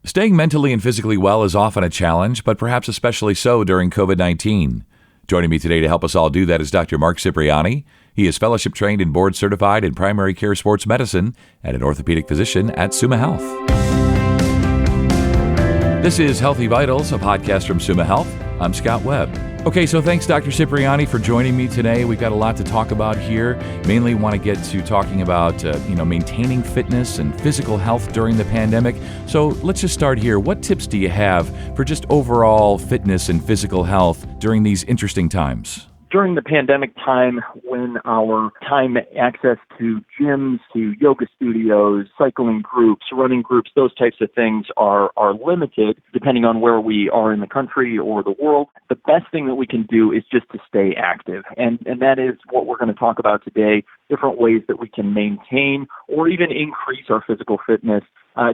Staying mentally and physically well is often a challenge, but perhaps especially so during COVID-19. Joining me today to help us all do that is Dr. Mark Cipriani. He is fellowship trained and board certified in primary care sports medicine and an orthopedic physician at Summa Health. This is Healthy Vitals, a podcast from Summa Health. I'm Scott Webb. Okay, so thanks, Dr. Cipriani, for joining me today. We've got a lot to talk about here. Mainly want to get to talking about, maintaining fitness and physical health during the pandemic. So let's just start here. What tips do you have for just overall fitness and physical health during these interesting times? During the pandemic time, when our time access to gyms, to yoga studios, cycling groups, running groups, those types of things are limited, depending on where we are in the country or the world, the best thing that we can do is just to stay active. And that is what we're going to talk about today, different ways that we can maintain or even increase our physical fitness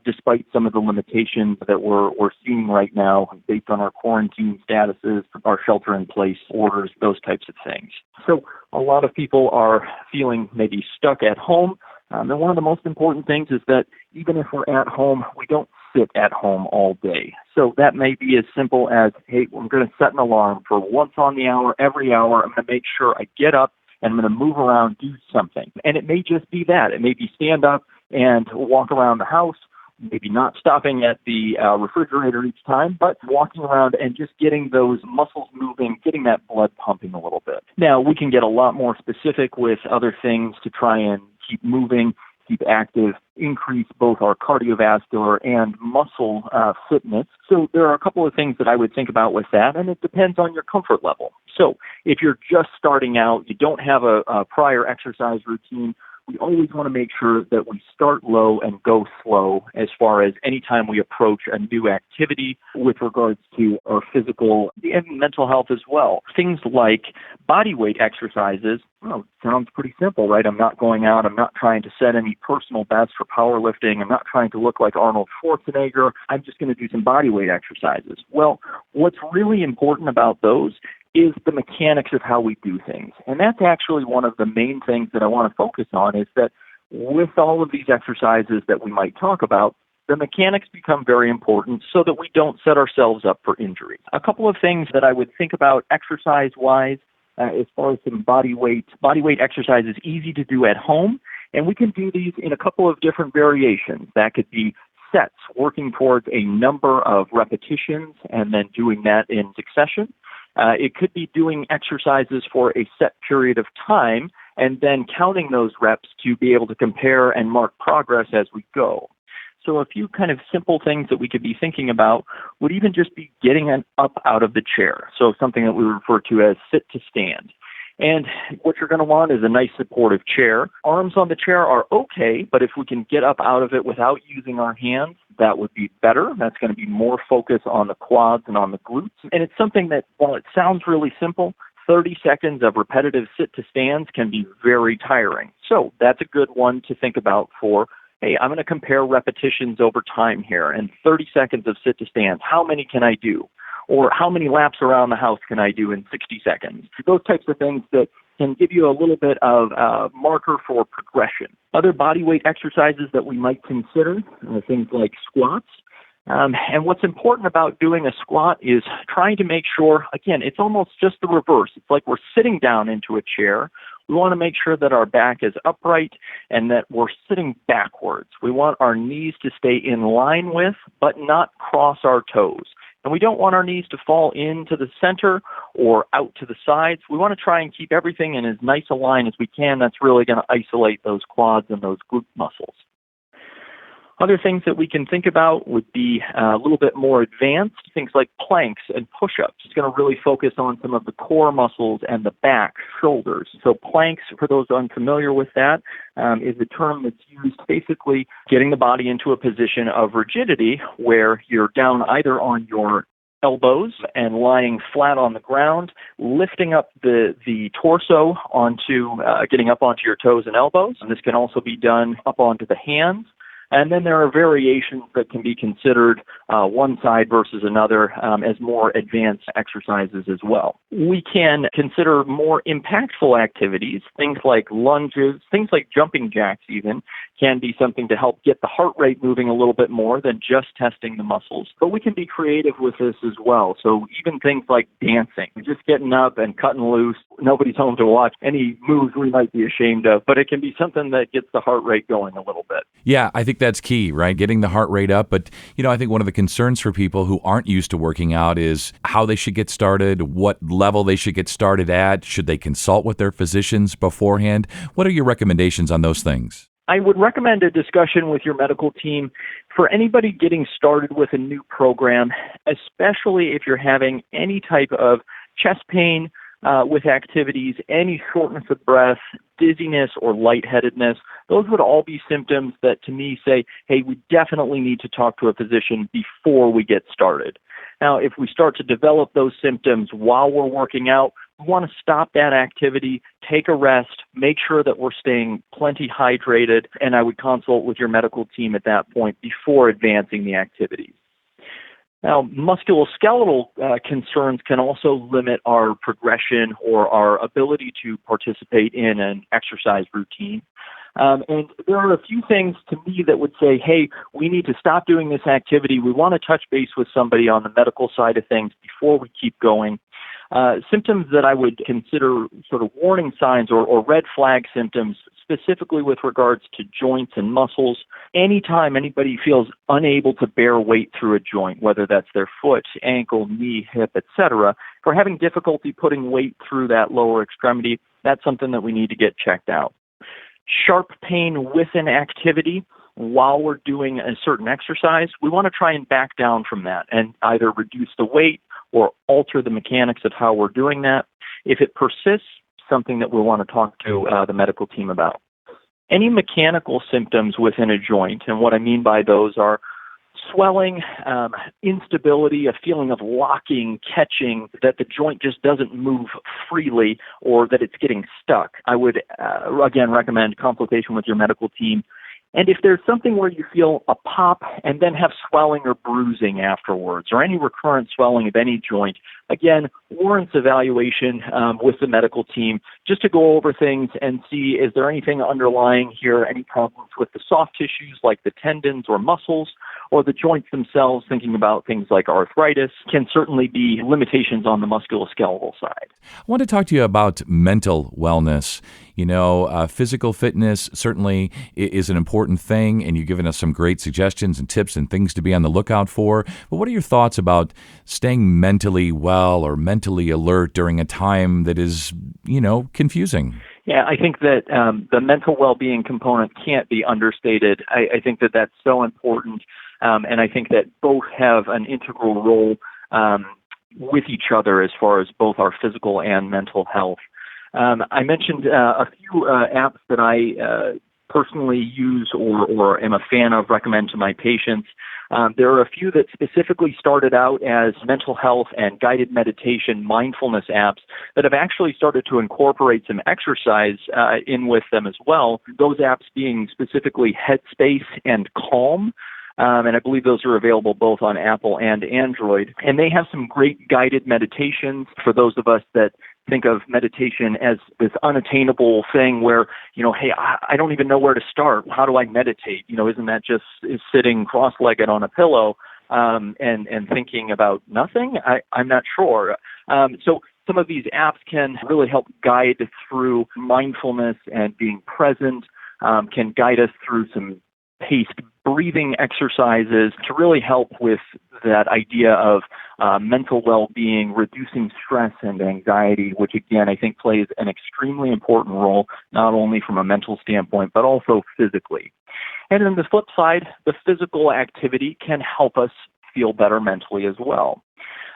despite some of the limitations that we're seeing right now based on our quarantine statuses, our shelter-in-place orders, those types of things. So a lot of people are feeling maybe stuck at home. And one of the most important things is that even if we're at home, we don't sit at home all day. So that may be as simple as, hey, we're going to set an alarm for once on the hour, every hour. I'm going to make sure I get up and I'm going to move around, do something. And it may just be that. It may be stand up and walk around the house, maybe not stopping at the refrigerator each time, but walking around and just getting those muscles moving, getting that blood pumping a little bit. Now, we can get a lot more specific with other things to try and keep moving, keep active, increase both our cardiovascular and muscle fitness. So there are a couple of things that I would think about with that, and it depends on your comfort level. So if you're just starting out, you don't have a prior exercise routine, we always want to make sure that we start low and go slow as far as any time we approach a new activity with regards to our physical and mental health as well. Things like body weight exercises, sounds pretty simple, right? I'm not going out, I'm not trying to set any personal best for powerlifting, I'm not trying to look like Arnold Schwarzenegger, I'm just going to do some body weight exercises. Well, what's really important about those is the mechanics of how we do things. And that's actually one of the main things that I want to focus on is that with all of these exercises that we might talk about, the mechanics become very important so that we don't set ourselves up for injury. A couple of things that I would think about exercise-wise as far as some body weight exercise is easy to do at home, and we can do these in a couple of different variations. That could be sets, working towards a number of repetitions and then doing that in succession. It could be doing exercises for a set period of time and then counting those reps to be able to compare and mark progress as we go. So a few kind of simple things that we could be thinking about would even just be getting up out of the chair. So something that we refer to as sit to stand. And what you're going to want is a nice supportive chair. Arms on the chair are okay, but if we can get up out of it without using our hands, that would be better. That's going to be more focus on the quads and on the glutes. And it's something that, while it sounds really simple, 30 seconds of repetitive sit-to-stands can be very tiring. So that's a good one to think about for, hey, I'm going to compare repetitions over time here, and 30 seconds of sit-to-stands. How many can I do? Or how many laps around the house can I do in 60 seconds? Those types of things that can give you a little bit of marker for progression. Other body weight exercises that we might consider, things like squats. And what's important about doing a squat is trying to make sure, again, it's almost just the reverse. It's like we're sitting down into a chair. We want to make sure that our back is upright and that we're sitting backwards. We want our knees to stay in line with, but not cross our toes. And we don't want our knees to fall into the center or out to the sides. We want to try and keep everything in as nice a line as we can. That's really going to isolate those quads and those glute muscles. Other things that we can think about would be a little bit more advanced, things like planks and push-ups. It's going to really focus on some of the core muscles and the back, shoulders. So planks, for those unfamiliar with that, is a term that's used basically getting the body into a position of rigidity where you're down either on your elbows and lying flat on the ground, lifting up the torso getting up onto your toes and elbows. And this can also be done up onto the hands. And then there are variations that can be considered one side versus another as more advanced exercises as well. We can consider more impactful activities, things like lunges, things like jumping jacks even, can be something to help get the heart rate moving a little bit more than just testing the muscles. But we can be creative with this as well. So even things like dancing, just getting up and cutting loose. Nobody's home to watch any moves we might be ashamed of, but it can be something that gets the heart rate going a little bit. Yeah, I think that's key, right? Getting the heart rate up. But, I think one of the concerns for people who aren't used to working out is how they should get started, what level they should get started at. Should they consult with their physicians beforehand? What are your recommendations on those things? I would recommend a discussion with your medical team for anybody getting started with a new program, especially if you're having any type of chest pain with activities, any shortness of breath, dizziness, or lightheadedness. Those would all be symptoms that to me say, hey, we definitely need to talk to a physician before we get started. Now, if we start to develop those symptoms while we're working out, we want to stop that activity, take a rest, make sure that we're staying plenty hydrated, and I would consult with your medical team at that point before advancing the activities. Now, musculoskeletal concerns can also limit our progression or our ability to participate in an exercise routine. And there are a few things to me that would say, hey, we need to stop doing this activity. We want to touch base with somebody on the medical side of things before we keep going. Symptoms that I would consider sort of warning signs or red flag symptoms, specifically with regards to joints and muscles. Anytime anybody feels unable to bear weight through a joint, whether that's their foot, ankle, knee, hip, etc., if we're having difficulty putting weight through that lower extremity, that's something that we need to get checked out. Sharp pain with an activity while we're doing a certain exercise, we want to try and back down from that and either reduce the weight or alter the mechanics of how we're doing that. If it persists, something that we want to talk to the medical team about. Any mechanical symptoms within a joint, and what I mean by those are swelling, instability, a feeling of locking, catching, that the joint just doesn't move freely or that it's getting stuck. I would, again, recommend consultation with your medical team. And if there's something where you feel a pop and then have swelling or bruising afterwards, or any recurrent swelling of any joint, again, warrants evaluation with the medical team just to go over things and see, is there anything underlying here, any problems with the soft tissues like the tendons or muscles, or the joints themselves, thinking about things like arthritis, can certainly be limitations on the musculoskeletal side. I want to talk to you about mental wellness. Physical fitness certainly is an important thing, and you've given us some great suggestions and tips and things to be on the lookout for. But what are your thoughts about staying mentally well or mentally alert during a time that is, confusing? Yeah, I think that the mental well-being component can't be understated. I think that that's so important, and I think that both have an integral role with each other as far as both our physical and mental health. I mentioned a few apps that I personally use or am a fan of, recommend to my patients. There are a few that specifically started out as mental health and guided meditation mindfulness apps that have actually started to incorporate some exercise in with them as well. Those apps being specifically Headspace and Calm. And I believe those are available both on Apple and Android. And they have some great guided meditations for those of us that think of meditation as this unattainable thing where, hey, I don't even know where to start. How do I meditate? Isn't that just sitting cross-legged on a pillow and thinking about nothing? I'm not sure. So some of these apps can really help guide through mindfulness and being present, can guide us through some paced breathing exercises to really help with that idea of mental well-being, reducing stress and anxiety, which again I think plays an extremely important role, not only from a mental standpoint, but also physically. And then the flip side, the physical activity can help us feel better mentally as well.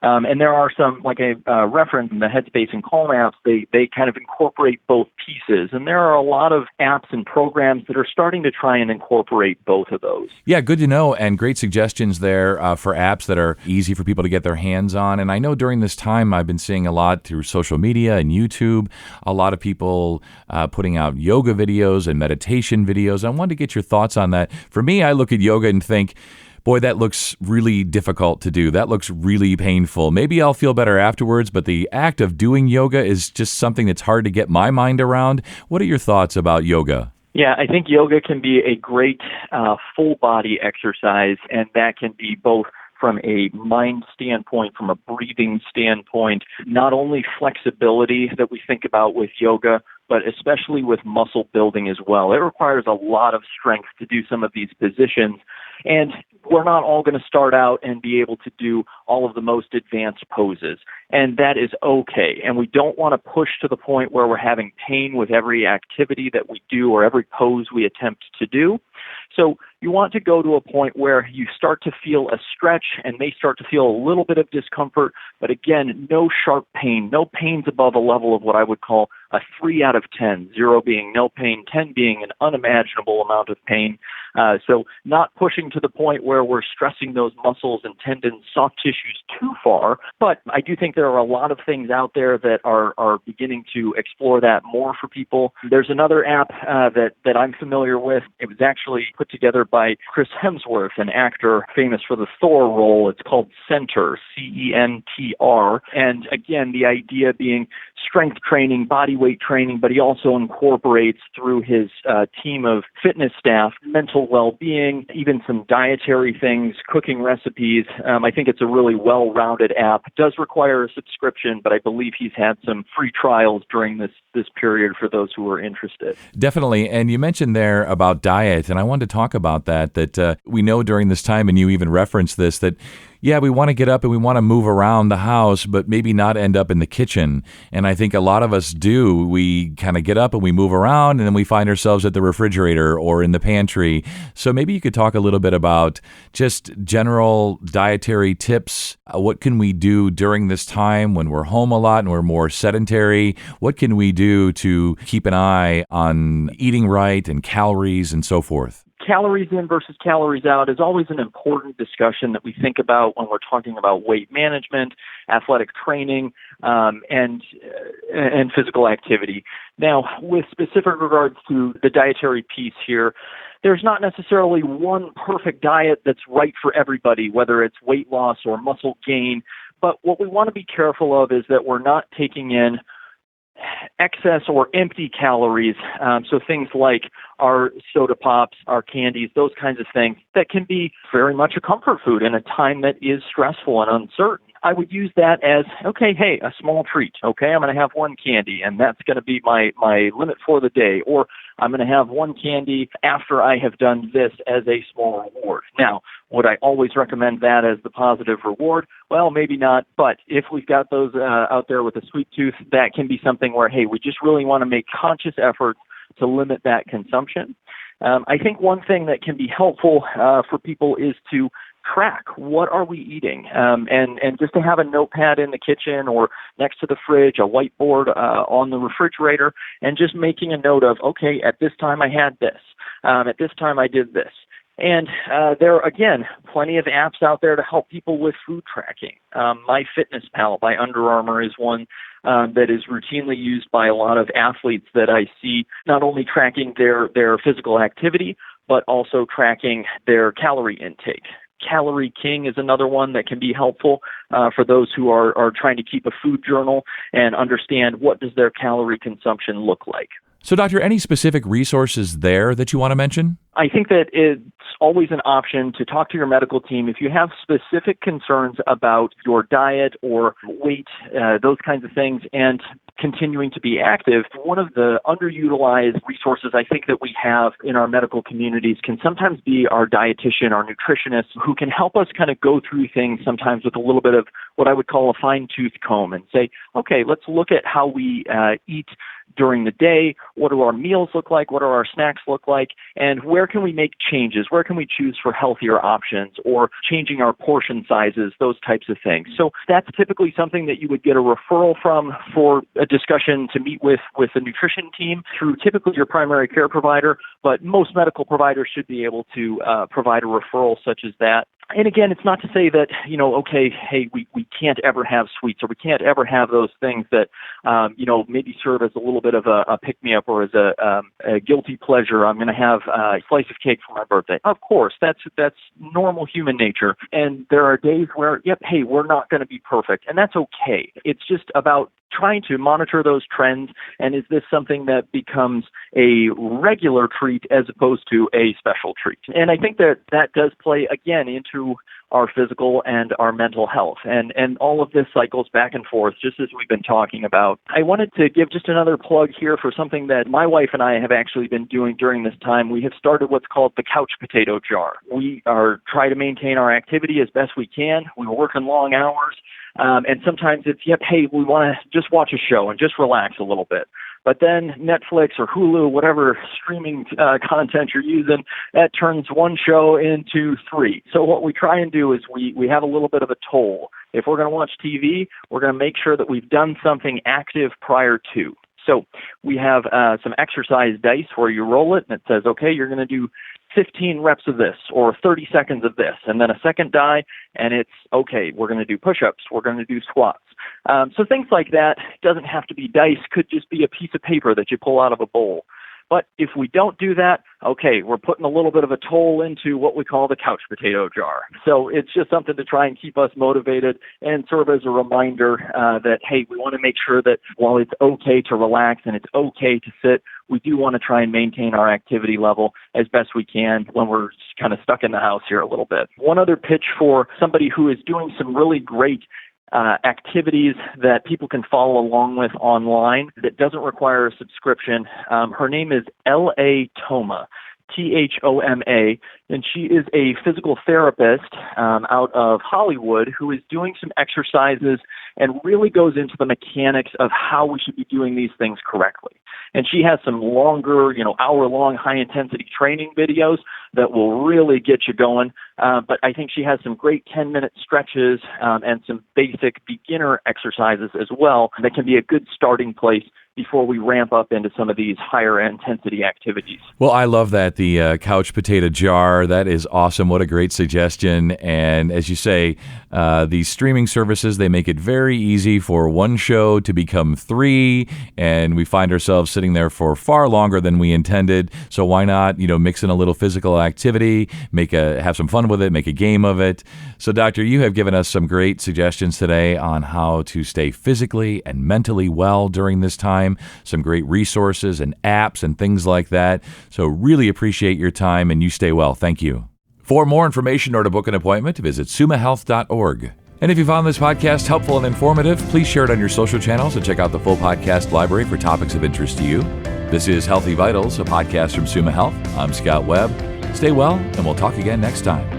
And there are some, like I referenced in the Headspace and Calm apps, they kind of incorporate both pieces. And there are a lot of apps and programs that are starting to try and incorporate both of those. Yeah, good to know, and great suggestions there for apps that are easy for people to get their hands on. And I know during this time I've been seeing a lot through social media and YouTube, a lot of people putting out yoga videos and meditation videos. I wanted to get your thoughts on that. For me, I look at yoga and think, boy, that looks really difficult to do. That looks really painful. Maybe I'll feel better afterwards, but the act of doing yoga is just something that's hard to get my mind around. What are your thoughts about yoga? Yeah, I think yoga can be a great full body exercise, and that can be both from a mind standpoint, from a breathing standpoint, not only flexibility that we think about with yoga, but especially with muscle building as well. It requires a lot of strength to do some of these positions. And we're not all going to start out and be able to do all of the most advanced poses. And that is okay. And we don't want to push to the point where we're having pain with every activity that we do or every pose we attempt to do. So you want to go to a point where you start to feel a stretch and may start to feel a little bit of discomfort, but again, no sharp pain, no pains above a level of what I would call a 3 out of 10, 0 being no pain, 10 being an unimaginable amount of pain. So not pushing to the point where we're stressing those muscles and tendons, soft tissues too far, but I do think there are a lot of things out there that are beginning to explore that more for people. There's another app that I'm familiar with. It was actually put together by Chris Hemsworth, an actor famous for the Thor role. It's called Center, CENTR. And again, the idea being strength training, body weight training, but he also incorporates through his team of fitness staff, mental well-being, even some dietary things, cooking recipes. I think it's a really well-rounded app. It does require a subscription, but I believe he's had some free trials during this period for those who are interested. Definitely. And you mentioned there about diet, and I wanted to talk about that we know during this time, and you even referenced this, that yeah, we want to get up and we want to move around the house, but maybe not end up in the kitchen. And I think a lot of us do. We kind of get up and we move around, and then we find ourselves at the refrigerator or in the pantry. So maybe you could talk a little bit about just general dietary tips. What can we do during this time when we're home a lot and we're more sedentary? What can we do to keep an eye on eating right and calories and so forth? Calories in versus calories out is always an important discussion that we think about when we're talking about weight management, athletic training, and physical activity. Now, with specific regards to the dietary piece here, there's not necessarily one perfect diet that's right for everybody, whether it's weight loss or muscle gain. But what we want to be careful of is that we're not taking in excess or empty calories, so things like our soda pops, our candies, those kinds of things that can be very much a comfort food in a time that is stressful and uncertain. I would use that as, okay, hey, a small treat. Okay, I'm going to have one candy, and that's going to be my limit for the day. Or I'm going to have one candy after I have done this as a small reward. Now, would I always recommend that as the positive reward? Well, maybe not. But if we've got those out there with a sweet tooth, that can be something where, hey, we just really want to make conscious efforts to limit that consumption. I think one thing that can be helpful for people is to track what are we eating, and just to have a notepad in the kitchen or next to the fridge, a whiteboard on the refrigerator, and just making a note of, okay, at this time I had this, at this time I did this. And there are, again, plenty of apps out there to help people with food tracking. MyFitnessPal by Under Armour is one that is routinely used by a lot of athletes that I see, not only tracking their physical activity, but also tracking their calorie intake. Calorie King is another one that can be helpful for those who are trying to keep a food journal and understand what does their calorie consumption look like. So, Doctor, any specific resources there that you want to mention? I think that it's always an option to talk to your medical team. If you have specific concerns about your diet or weight, those kinds of things, and continuing to be active, one of the underutilized resources I think that we have in our medical communities can sometimes be our dietitian, our nutritionist, who can help us kind of go through things sometimes with a little bit of what I would call a fine-tooth comb and say, okay, let's look at how we eat during the day. What do our meals look like? What do our snacks look like? And where can we make changes? Where can we choose for healthier options or changing our portion sizes, those types of things? So that's typically something that you would get a referral from for a discussion to meet with the nutrition team through typically your primary care provider, but most medical providers should be able to provide a referral such as that. And again, it's not to say that, okay, hey, we can't ever have sweets or we can't ever have those things that, maybe serve as a little bit of a pick-me-up or as a guilty pleasure. I'm going to have a slice of cake for my birthday. Of course, that's normal human nature. And there are days where, hey, we're not going to be perfect. And that's okay. It's just about trying to monitor those trends, and is this something that becomes a regular treat as opposed to a special treat? And I think that does play, again, into our physical and our mental health. And all of this cycles back and forth, just as we've been talking about. I wanted to give just another plug here for something that my wife and I have actually been doing during this time. We have started what's called the couch potato jar. We are trying to maintain our activity as best we can. We're working long hours. And sometimes it's, hey, we want to just watch a show and just relax a little bit. But then Netflix or Hulu, whatever streaming content you're using, that turns one show into 3. So what we try and do is we have a little bit of a toll. If we're going to watch TV, we're going to make sure that we've done something active prior to. So we have some exercise dice where you roll it and it says, okay, you're going to do 15 reps of this or 30 seconds of this, and then a second die, and it's, okay, we're going to do push-ups, we're going to do squats. So things like that. Doesn't have to be dice, could just be a piece of paper that you pull out of a bowl. But if we don't do that, okay, we're putting a little bit of a toll into what we call the couch potato jar. So it's just something to try and keep us motivated and serve as a reminder that, hey, we want to make sure that while it's okay to relax and it's okay to sit, we do want to try and maintain our activity level as best we can when we're kind of stuck in the house here a little bit. One other pitch for somebody who is doing some really great activities that people can follow along with online that doesn't require a subscription. Her name is L.A. Thoma, Thoma, and she is a physical therapist out of Hollywood who is doing some exercises and really goes into the mechanics of how we should be doing these things correctly. And she has some longer, hour-long high-intensity training videos that will really get you going. But I think she has some great 10-minute stretches and some basic beginner exercises as well that can be a good starting place before we ramp up into some of these higher intensity activities. Well, I love that, the couch potato jar. That is awesome. What a great suggestion. And as you say, these streaming services, they make it very easy for one show to become 3, and we find ourselves sitting there for far longer than we intended. So why not, mix in a little physical activity, have some fun with it, make a game of it. So, Doctor, you have given us some great suggestions today on how to stay physically and mentally well during this time. Some great resources and apps and things like that. So really appreciate your time, and you stay well. Thank you. For more information or to book an appointment, visit sumahealth.org. And if you found this podcast helpful and informative, please share it on your social channels and check out the full podcast library for topics of interest to you. This is Healthy Vitals, a podcast from Suma Health. I'm Scott Webb. Stay well, and we'll talk again next time.